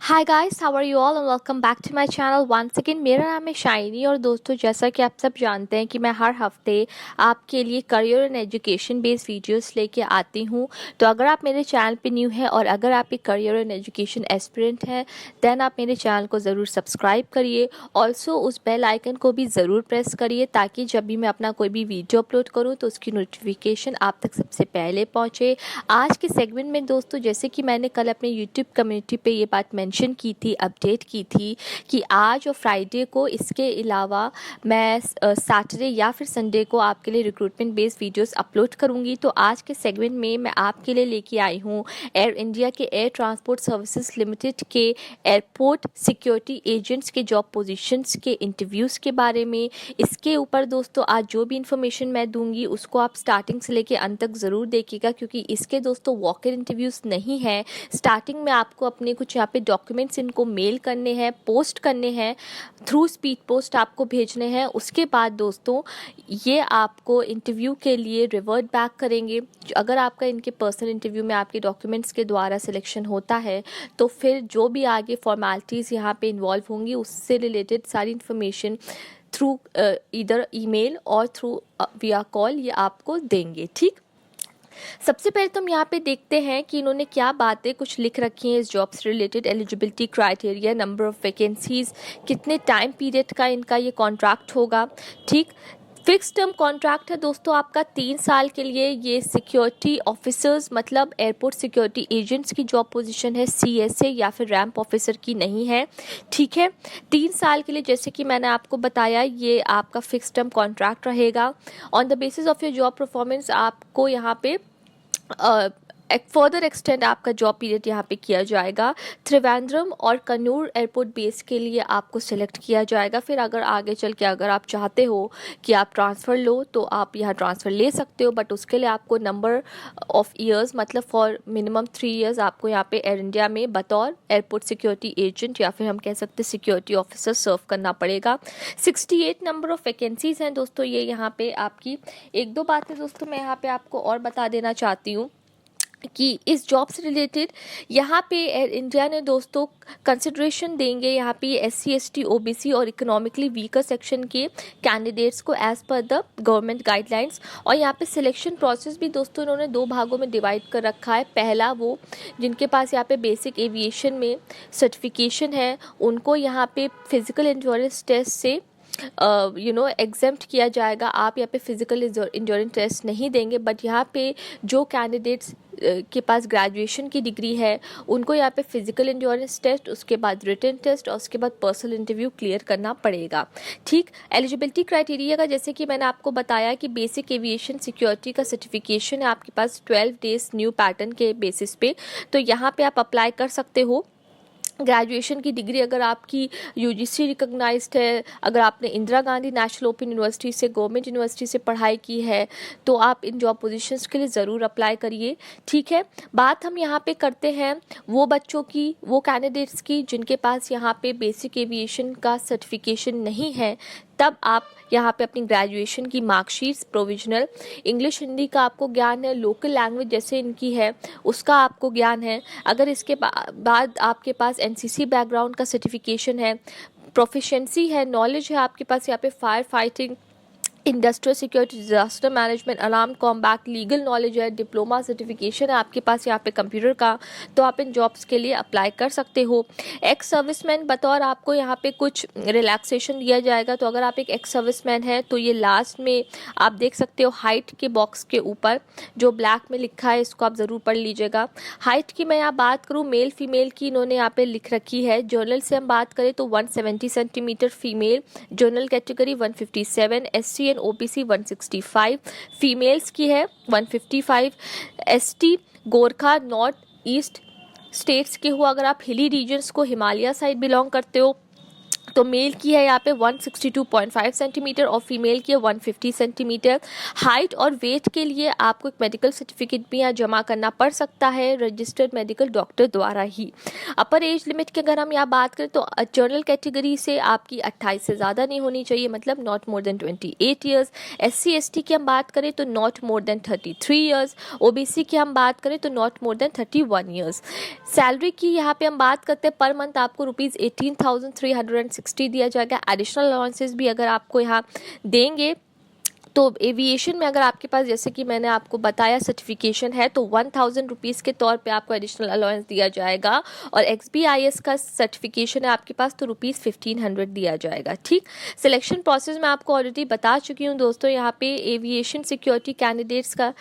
Hi guys, how are you all and welcome back to my channel once again. मेरा नाम है shiny और दोस्तों, जैसा कि आप सब जानते हैं कि मैं हर हफ्ते आपके लिए career and education based videos लेके आती हूं। तो अगर आप मेरे चैनल पे न्यू हैं और अगर आप एक करियर एंड एजुकेशन एस्पिरेंट हैं, देन आप मेरे चैनल को ज़रूर सब्सक्राइब करिए। ऑल्सो उस बेल आइकन को भी ज़रूर प्रेस करिए ताकि जब भी मैं अपना कोई भी वीडियो अपलोड करूँ तो उसकी नोटिफिकेशन आप तक सबसे पहले पहुँचे। आज के सेगमेंट में दोस्तों, जैसे कि मैंने कल अपने यूट्यूब कम्युनिटी पे ये बात मेंशन की थी, अपडेट की थी कि आज और फ्राइडे को इसके अलावा मैं सैटरडे या फिर संडे को आपके लिए रिक्रूटमेंट बेस्ड वीडियोस अपलोड करूंगी। तो आज के सेगमेंट में मैं आपके लिए लेके आई हूँ एयर इंडिया के एयर ट्रांसपोर्ट सर्विसेज लिमिटेड के एयरपोर्ट सिक्योरिटी एजेंट्स के जॉब पोजीशंस के इंटरव्यूज़ के बारे में। इसके ऊपर दोस्तों आज जो भी इंफॉर्मेशन मैं दूंगी उसको आप स्टार्टिंग से लेके अंत तक ज़रूर देखिएगा, क्योंकि इसके दोस्तों वॉक इन इंटरव्यूज़ नहीं है। स्टार्टिंग में आपको अपने कुछ यहाँ पे डॉक्यूमेंट्स इनको मेल करने हैं, पोस्ट करने हैं, थ्रू स्पीड पोस्ट आपको भेजने हैं। उसके बाद दोस्तों ये आपको इंटरव्यू के लिए रिवर्ट बैक करेंगे। अगर आपका इनके पर्सनल इंटरव्यू में आपके डॉक्यूमेंट्स के द्वारा सिलेक्शन होता है तो फिर जो भी आगे फॉर्मेलिटीज़ यहाँ पे इन्वॉल्व होंगी उससे रिलेटेड सारी इन्फॉर्मेशन थ्रू इधर ईमेल और थ्रू विया कॉल ये आपको देंगे। ठीक, सबसे पहले तो हम यहाँ पे देखते हैं कि इन्होंने क्या बातें कुछ लिख रखी हैं इस जॉब से related. Eligibility criteria, number of vacancies, कितने टाइम पीरियड का इनका ये कॉन्ट्रैक्ट होगा। ठीक, फिक्स टर्म कॉन्ट्रैक्ट है दोस्तों आपका 3 साल के लिए। ये सिक्योरिटी ऑफिसर्स मतलब एयरपोर्ट सिक्योरिटी एजेंट्स की जॉब पोजीशन है, CSA या फिर रैंप ऑफिसर की नहीं है। ठीक है, 3 साल के लिए जैसे कि मैंने आपको बताया ये आपका फिक्स टर्म कॉन्ट्रैक्ट रहेगा। On the basis of your job performance आपको यहाँ पे एक फर्दर एक्सटेंड आपका जॉब पीरियड यहाँ पे किया जाएगा। त्रिवेंद्रम और कन्नूर एयरपोर्ट बेस के लिए आपको सिलेक्ट किया जाएगा। फिर अगर आगे चल के अगर आप चाहते हो कि आप ट्रांसफ़र लो तो आप यहाँ ट्रांसफ़र ले सकते हो, बट उसके लिए आपको नंबर ऑफ ईयर्स मतलब फॉर मिनिमम 3 ईयर्स आपको यहाँ पे एयर इंडिया में बतौर एयरपोर्ट सिक्योरिटी एजेंट या फिर हम कह सकते सिक्योरिटी ऑफिसर सर्व करना पड़ेगा। 68 नंबर ऑफ वैकेंसीज़ हैं दोस्तों ये यहाँ पे आपकी। एक दो बातें दोस्तों मैं यहाँ पे आपको और बता देना चाहती हूँ कि इस जॉब से रिलेटेड यहाँ पे एयर इंडिया ने दोस्तों कंसिड्रेशन देंगे यहाँ पे SC ST OBC और इकोनॉमिकली वीकर सेक्शन के कैंडिडेट्स को as per the government guidelines. और यहाँ पे सिलेक्शन प्रोसेस भी दोस्तों इन्होंने 2 भागों में डिवाइड कर रखा है। पहला वो जिनके पास यहाँ पे बेसिक एविएशन में सर्टिफिकेशन है उनको यहाँ पे फिजिकल एंड्योरेंस टेस्ट से एग्जेम्प्ट किया जाएगा। आप यहाँ पे फिजिकल इंड्योरेंस टेस्ट नहीं देंगे, बट यहाँ पे जो कैंडिडेट्स के पास ग्रेजुएशन की डिग्री है उनको यहाँ पे फिजिकल इंड्योरेंस टेस्ट, उसके बाद रिटन टेस्ट और उसके बाद पर्सनल इंटरव्यू क्लियर करना पड़ेगा। ठीक, एलिजिबिलिटी क्राइटेरिया का जैसे कि मैंने आपको बताया कि बेसिक एविएशन सिक्योरिटी का सर्टिफिकेशन है आपके पास 12 डेज न्यू पैटर्न के बेसिस पे, तो यहाँ पे आप अप्लाई कर सकते हो। ग्रेजुएशन की डिग्री अगर आपकी UGC रिकॉग्नाइज्ड है, अगर आपने Indira Gandhi national open university से, गवर्नमेंट यूनिवर्सिटी से पढ़ाई की है तो आप इन जॉब पोजीशंस के लिए ज़रूर अप्लाई करिए। ठीक है, बात हम यहाँ पे करते हैं वो बच्चों की, वो कैंडिडेट्स की जिनके पास यहाँ पे बेसिक एविएशन का सर्टिफिकेशन नहीं है। तब आप यहाँ पे अपनी ग्रेजुएशन की मार्कशीट्स, प्रोविजनल, इंग्लिश हिंदी का आपको ज्ञान है, लोकल लैंग्वेज जैसे इनकी है उसका आपको ज्ञान है। अगर इसके बाद आपके पास NCC बैकग्राउंड का सर्टिफिकेशन है, प्रोफिशिएंसी है, नॉलेज है आपके पास यहाँ पे fire fighting, industrial security, disaster management, alarm combat, legal knowledge है, डिप्लोमा सर्टिफिकेशन है आपके पास यहाँ पे कंप्यूटर का, तो आप इन जॉब्स के लिए अप्लाई कर सकते हो। एक्स सर्विसमैन बतौर आपको यहाँ पे कुछ रिलैक्सेशन दिया जाएगा। तो अगर आप एक एक्स सर्विसमैन है तो ये लास्ट में आप देख सकते हो हाइट के बॉक्स के ऊपर जो ब्लैक में लिखा है, इसको आप ज़रूर पढ़ लीजिएगा। हाइट की मैं यहाँ बात करूँ, मेल फीमेल की इन्होंने यहाँ पे लिख रखी है। जर्नल से हम बात करें तो 170 centimetre female, general category 157, SC and OBC 165, females की है 155, ST Gorkha north east states के हो, अगर आप हिली रीजन्स को हिमालय साइड बिलोंग करते हो तो मेल की है यहाँ पे 162.5 सेंटीमीटर और फीमेल की है 150 सेंटीमीटर। हाइट और वेट के लिए आपको एक मेडिकल सर्टिफिकेट भी यहाँ जमा करना पड़ सकता है रजिस्टर्ड मेडिकल डॉक्टर द्वारा ही। अपर एज लिमिट की अगर हम यहाँ बात करें तो जनरल कैटेगरी से आपकी 28 से ज़्यादा नहीं होनी चाहिए, मतलब not more than 28 years. SC/ST की हम बात करें तो not more than 33 years. OBC की हम बात करें तो not more than 31 years. Salary की यहाँ पे हम बात करते हैं, पर मंथ आपको ₹18,360 दिया जाएगा। एडिशनल अलाउंसेस भी अगर आपको यहाँ देंगे तो एविएशन में अगर आपके पास, जैसे कि मैंने आपको बताया, सर्टिफिकेशन है तो 1000 रुपीज़ के तौर पे आपको एडिशनल अलाउंस दिया जाएगा। और XBIS का सर्टिफिकेशन है आपके पास तो ₹1500 दिया जाएगा। ठीक, सिलेक्शन प्रोसेस मैं आपको ऑलरेडी बता चुकी हूँ दोस्तों। यहाँ पे एविएशन सिक्योरिटी कैंडिडेट्स का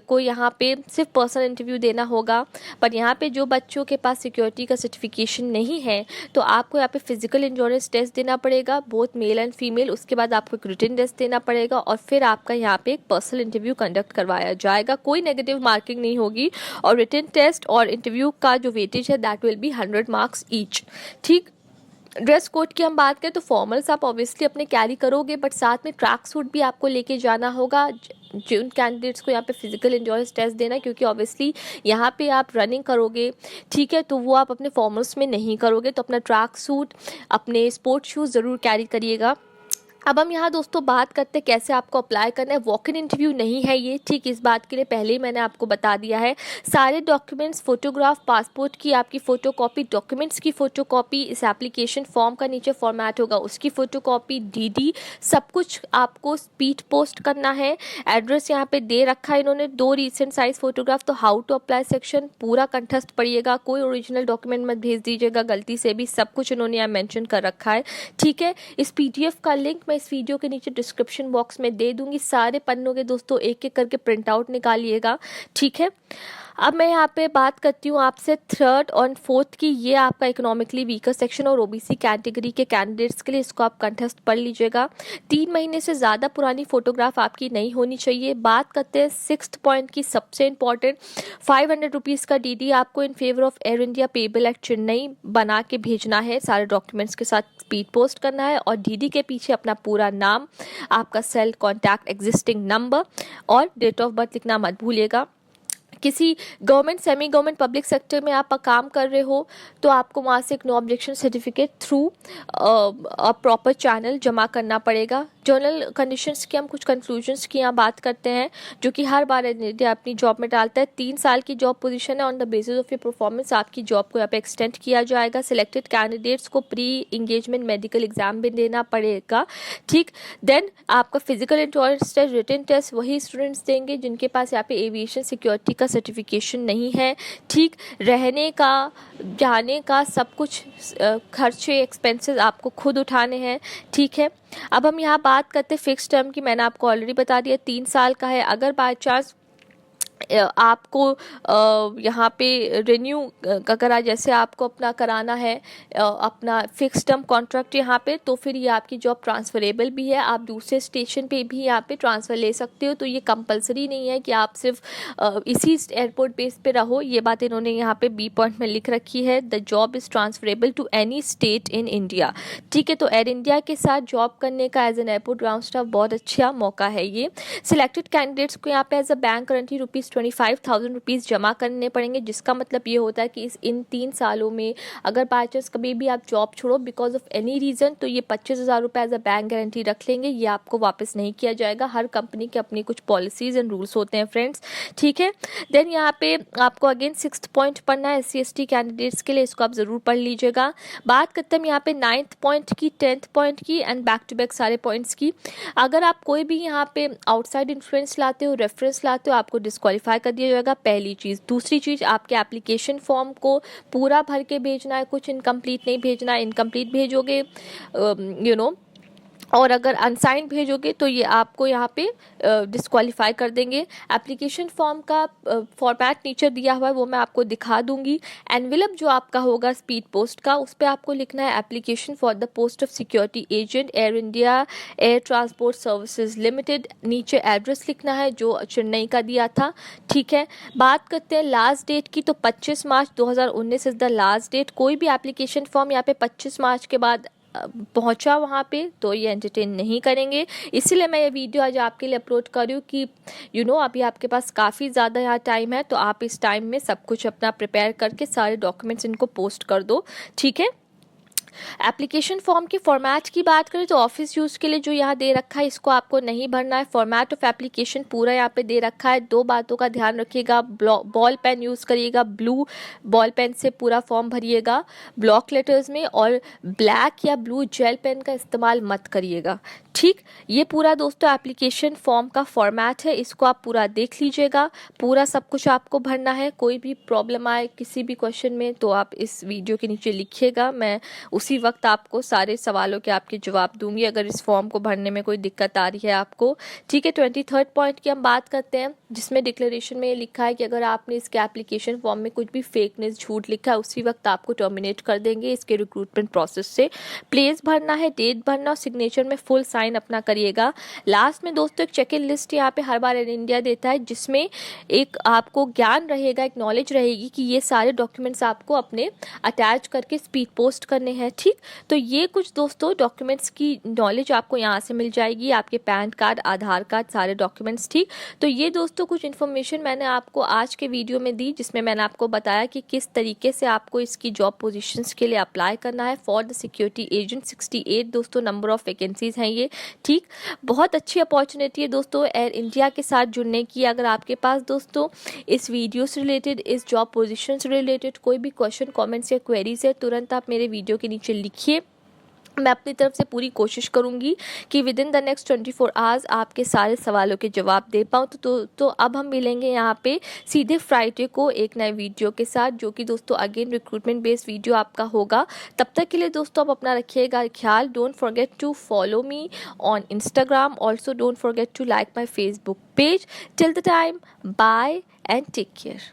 को यहाँ पे सिर्फ पर्सनल इंटरव्यू देना होगा, पर यहाँ पे जो बच्चों के पास सिक्योरिटी का सर्टिफिकेशन नहीं है तो आपको यहाँ पे फिजिकल इंश्योरेंस टेस्ट देना पड़ेगा, बोथ मेल एंड फीमेल। उसके बाद आपको एक रिटन टेस्ट देना पड़ेगा और फिर आपका यहाँ पे एक पर्सनल इंटरव्यू कंडक्ट करवाया जाएगा। कोई नेगेटिव मार्किंग नहीं होगी और रिटन टेस्ट और इंटरव्यू का जो वेटेज है that will be 100 marks each. ठीक, ड्रेस कोड की हम बात करें तो फॉर्मल्स आप ऑब्वियसली अपने कैरी करोगे, बट साथ में ट्रैक सूट भी आपको लेके जाना होगा जिन कैंडिडेट्स को यहाँ पे फिजिकल इंश्योरेंस टेस्ट देना है, क्योंकि ऑब्वियसली यहाँ पे आप रनिंग करोगे, ठीक है, तो वो आप अपने फॉर्मल्स में नहीं करोगे, तो अपना ट्रैक सूट, अपने स्पोर्ट्स शूज़ ज़रूर कैरी करिएगा। अब हम यहाँ दोस्तों बात करते हैं कैसे आपको अप्लाई करना है। वॉक इन इंटरव्यू नहीं है ये, ठीक, इस बात के लिए पहले ही मैंने आपको बता दिया है। सारे डॉक्यूमेंट्स, फोटोग्राफ, पासपोर्ट की आपकी फ़ोटोकॉपी, डॉक्यूमेंट्स की फ़ोटोकॉपी, इस एप्लीकेशन फॉर्म का नीचे फॉर्मेट होगा उसकी फ़ोटोकॉपी, DD, सब कुछ आपको स्पीड पोस्ट करना है। एड्रेस यहाँ पे दे रखा है इन्होंने, 2 रिसेंट साइज फोटोग्राफ। तो हाउ टू अप्लाई सेक्शन पूरा कंठस्थ पढ़िएगा, कोई ओरिजिनल डॉक्यूमेंट मत भेज दीजिएगा गलती से भी, सब कुछ इन्होंने यहाँ मेंशन कर रखा है। ठीक है, इस PDF का लिंक मैं इस वीडियो के नीचे डिस्क्रिप्शन बॉक्स में दे दूंगी। सारे पन्नों के दोस्तों एक एक करके प्रिंट आउट निकालिएगा। ठीक है, अब मैं यहाँ पे बात करती हूँ आपसे 3rd और 4th की। ये आपका इकोनॉमिकली वीकर सेक्शन और OBC कैटेगरी के कैंडिडेट्स के लिए, इसको आप कंठस्थ पढ़ लीजिएगा। 3 महीने से ज़्यादा पुरानी फोटोग्राफ आपकी नहीं होनी चाहिए। बात करते हैं 6th पॉइंट की, सबसे इंपॉर्टेंट, 500 रुपीज़ का DD आपको in favour of air India payable eight Chennai बना के भेजना है, सारे डॉक्यूमेंट्स के साथ स्पीड पोस्ट करना है। और DD के पीछे अपना पूरा नाम, आपका सेल कॉन्टैक्ट, एग्जिस्टिंग नंबर और डेट ऑफ बर्थ लिखना मत भूलिएगा। किसी government, semi government, public sector में आप काम कर रहे हो तो आपको वहाँ से एक no objection certificate through a proper channel जमा करना पड़ेगा। जनरल कंडीशंस की हम कुछ कंक्लूजन्स की यहाँ बात करते हैं, जो कि हर बार इंडिया अपनी जॉब में डालता है। 3 साल की जॉब पोजीशन है, on the basis of your performance आपकी जॉब को यहाँ पे एक्सटेंड किया जाएगा। सिलेक्टेड कैंडिडेट्स को प्री इंगेजमेंट मेडिकल एग्जाम भी देना पड़ेगा। ठीक, देन आपका physical insurance test, written test वही स्टूडेंट्स देंगे जिनके पास यहाँ पे एविएशन सिक्योरिटी का सर्टिफिकेशन नहीं है। ठीक, रहने का, जाने का सब कुछ खर्चे, एक्सपेंसेस आपको खुद उठाने हैं। ठीक है, अब हम यहाँ बात करते हैं फिक्स टर्म की। मैंने आपको ऑलरेडी बता दिया 3 साल का है। अगर बाय चांस आपको यहाँ पे रिन्यू अगर जैसे आपको अपना कराना है अपना फिक्स टर्म कॉन्ट्रैक्ट यहाँ पे, तो फिर ये आपकी जॉब ट्रांसफरेबल भी है, आप दूसरे स्टेशन पे भी यहाँ पे ट्रांसफ़र ले सकते हो। तो ये कंपलसरी नहीं है कि आप सिर्फ इसी एयरपोर्ट बेस पे रहो। ये बात इन्होंने यहाँ पे B पॉइंट में लिख रखी है, the job is transferable to any state in India. ठीक है, तो एयर इंडिया के साथ जॉब करने का as an airport ground staff बहुत अच्छा मौका है ये। सिलेक्टेड कैंडिडेट्स को यहाँ पे एज अ बैंक गारंटी ₹25,000 जमा करने पड़ेंगे, जिसका मतलब ये होता है कि इन 3 सालों में अगर बाय चांस कभी भी आप जॉब छोड़ो बिकॉज ऑफ एनी रीज़न, तो ये ₹25,000 एज अ बैंक गारंटी रख लेंगे, ये आपको वापस नहीं किया जाएगा। हर कंपनी के अपनी कुछ पॉलिसीज़ एंड रूल्स होते हैं फ्रेंड्स। ठीक है, देन यहाँ पे आपको अगेन 6th पॉइंट पढ़ना है SC/ST कैंडिडेट्स के लिए, इसको आप ज़रूर पढ़ लीजिएगा। बात करते हैं यहाँ पे 9th पॉइंट की, 10th पॉइंट की एंड बैक टू बैक सारे पॉइंट्स की। अगर आप कोई भी यहाँ पे आउटसाइड इन्फ्लुएंस लाते हो, रेफरेंस लाते हो, आपको डिस्क्वालीफाई कर दिया जाएगा, पहली चीज़। दूसरी चीज़, आपके एप्लीकेशन फॉर्म को पूरा भर के भेजना है, कुछ इनकम्प्लीट नहीं भेजना है। इनकम्प्लीट भेजोगे और अगर अनसाइंड भेजोगे तो ये आपको यहाँ पे डिस्क्वालीफाई कर देंगे। एप्लीकेशन फॉर्म का फॉर्मेट नीचे दिया हुआ है, वो मैं आपको दिखा दूंगी। एनवेलप जो आपका होगा स्पीड पोस्ट का, उस पर आपको लिखना है application for the post of security agent, air India air transport services limited. नीचे एड्रेस लिखना है जो चेन्नई का दिया था। ठीक है, बात करते हैं लास्ट डेट की, तो 25 मार्च 2019 इज़ द लास्ट डेट। कोई भी एप्लीकेशन फॉर्म यहाँ पे 25 मार्च के बाद पहुंचा वहाँ पे तो ये एंटरटेन नहीं करेंगे। इसीलिए मैं ये वीडियो आज आपके लिए अपलोड कर रही हूँ कि अभी आपके पास काफ़ी ज़्यादा यहाँ टाइम है, तो आप इस टाइम में सब कुछ अपना प्रिपेयर करके सारे डॉक्यूमेंट्स इनको पोस्ट कर दो, ठीक है। एप्लीकेशन फॉर्म के फॉर्मेट की बात करें तो ऑफिस यूज़ के लिए जो यहाँ दे रखा है इसको आपको नहीं भरना है। फॉर्मेट ऑफ एप्लीकेशन पूरा यहाँ पे दे रखा है। 2 बातों का ध्यान रखिएगा, बॉल पेन यूज़ करिएगा, ब्लू बॉल पेन से पूरा फॉर्म भरिएगा ब्लॉक लेटर्स में, और ब्लैक या ब्लू जेल पेन का इस्तेमाल मत करिएगा, ठीक। ये पूरा दोस्तों एप्लीकेशन फॉर्म का फॉर्मेट है, इसको आप पूरा देख लीजिएगा। पूरा सब कुछ आपको भरना है। कोई भी प्रॉब्लम आए किसी भी क्वेश्चन में तो आप इस वीडियो के नीचे लिखिएगा, मैं उसी वक्त आपको सारे सवालों के आपके जवाब दूंगी अगर इस फॉर्म को भरने में कोई दिक्कत आ रही है आपको, ठीक है। 23rd पॉइंट की हम बात करते हैं, जिसमें डिक्लेरेशन में ये लिखा है कि अगर आपने इसके एप्लीकेशन फॉर्म में कुछ भी फेक न्यूज़ झूठ लिखा है उसी वक्त आपको टर्मिनेट कर देंगे इसके रिक्रूटमेंट प्रोसेस से। प्लेस भरना है, डेट भरना और सिग्नेचर में फुल साइन अपना करिएगा। लास्ट में दोस्तों एक चेक इन लिस्ट यहाँ पे हर बार एयर इंडिया देता है, जिसमें एक आपको ज्ञान रहेगा, एक नॉलेज रहेगी कि ये सारे डॉक्यूमेंट्स आपको अपने अटैच करके स्पीड पोस्ट करने हैं, ठीक। तो ये कुछ दोस्तों डॉक्यूमेंट्स की नॉलेज आपको यहाँ से मिल जाएगी, आपके पैन कार्ड, आधार कार्ड, सारे डॉक्यूमेंट्स, ठीक। तो ये दोस्तों कुछ इन्फॉर्मेशन मैंने आपको आज के वीडियो में दी, जिसमें मैंने आपको बताया कि किस तरीके से आपको इसकी जॉब पोजीशंस के लिए अप्लाई करना है फॉर द सिक्योरिटी एजेंट। 68 दोस्तों नंबर ऑफ वैकेंसीज हैं ये, ठीक। बहुत अच्छी अपॉर्चुनिटी है दोस्तों एयर इंडिया के साथ जुड़ने की। अगर आपके पास दोस्तों इस वीडियो से रिलेटेड, इस जॉब पोजीशन से रिलेटेड कोई भी क्वेश्चन, कमेंट्स या क्वेरीज है, तुरंत आप मेरे वीडियो के नीचे लिखिए। मैं अपनी तरफ से पूरी कोशिश करूंगी कि with in the next 24 hours आपके सारे सवालों के जवाब दे पाऊँ। तो अब हम मिलेंगे यहाँ पे सीधे फ्राइडे को एक नए वीडियो के साथ, जो कि दोस्तों अगेन रिक्रूटमेंट बेस्ड वीडियो आपका होगा। तब तक के लिए दोस्तों आप अपना रखिएगा ख्याल। Don't forget to follow me on Instagram, also don't forget to like my Facebook page. Till the time, bye and take care.